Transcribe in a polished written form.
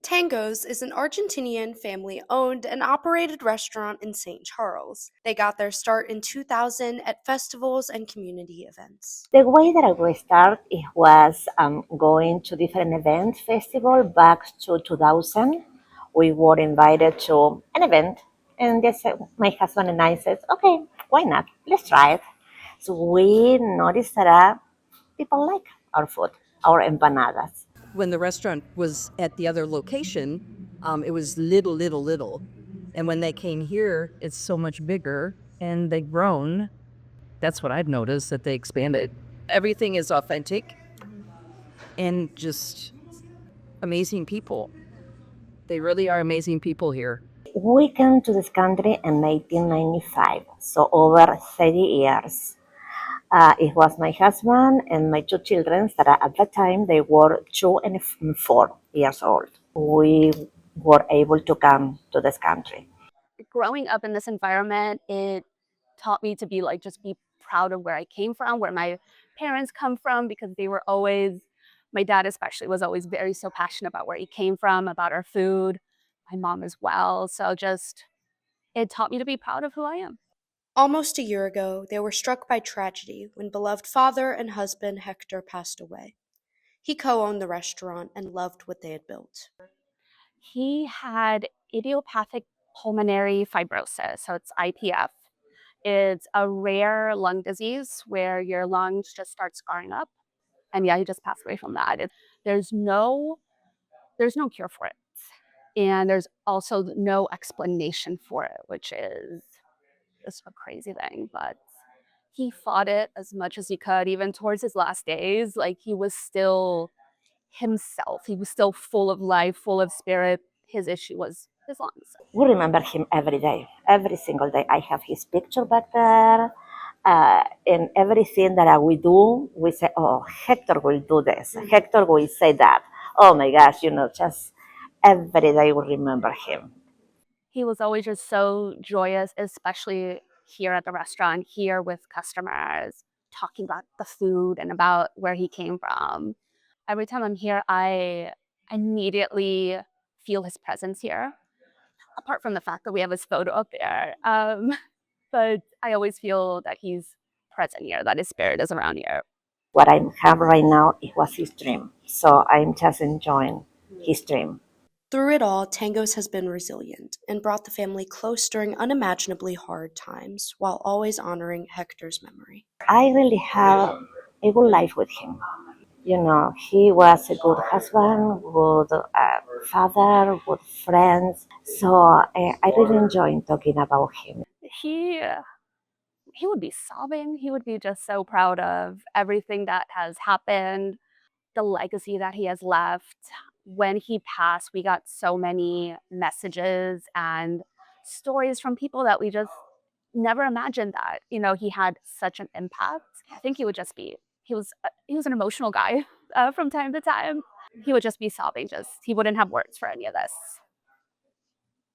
TANGO's is an Argentinian family-owned and operated restaurant in St. Charles. They got their start in 2000 at festivals and community events. The way that I will start it was going to different event festival back to 2000. We were invited to an event, and my husband and I said, "Okay, why not? Let's try it." So we noticed that people like our food, our empanadas. When the restaurant was at the other location, it was little. And when they came here, it's so much bigger and they've grown. That's what I've noticed, that they expanded. Everything is authentic and just amazing people. They really are amazing people here. We came to this country in 1995, so over 30 years. It was my husband and my two children that at that time they were 2 and 4 years old. We were able to come to this country. Growing up in this environment, it taught me to just be proud of where I came from, where my parents come from, because they were always, my dad especially was always so passionate about where he came from, about our food, my mom as well. So it taught me to be proud of who I am. Almost a year ago, they were struck by tragedy when beloved father and husband Hector passed away. He co-owned the restaurant and loved what they had built. He had idiopathic pulmonary fibrosis, so it's IPF. It's a rare lung disease where your lungs just start scarring up. And yeah, he just passed away from that. There's no there's no cure for it. And there's also no explanation for it, which is just a crazy thing. But he fought it as much as he could, even towards his last days. Like, he was still himself. He was still full of life, full of spirit. His issue was his lungs. We remember him every day, every single day. I have his picture back there. And everything that we do, we say, "Oh, Hector will do this. Hector will say that." Oh my gosh, just every day we remember him. He was always just so joyous, especially here at the restaurant, here with customers, talking about the food and about where he came from. Every time I'm here, I immediately feel his presence here, apart from the fact that we have his photo up there. But I always feel that he's present here, that his spirit is around here. What I have right now, it was his dream. So I'm just enjoying his dream. Through it all, Tango's has been resilient and brought the family close during unimaginably hard times while always honoring Hector's memory. I really have a good life with him. He was a good husband, good father, good friends. So I really enjoy talking about him. He would be sobbing. He would be just so proud of everything that has happened, the legacy that he has left. When he passed, we got so many messages and stories from people that we just never imagined that, he had such an impact. I think he was an emotional guy from time to time. He would just be sobbing, he wouldn't have words for any of this.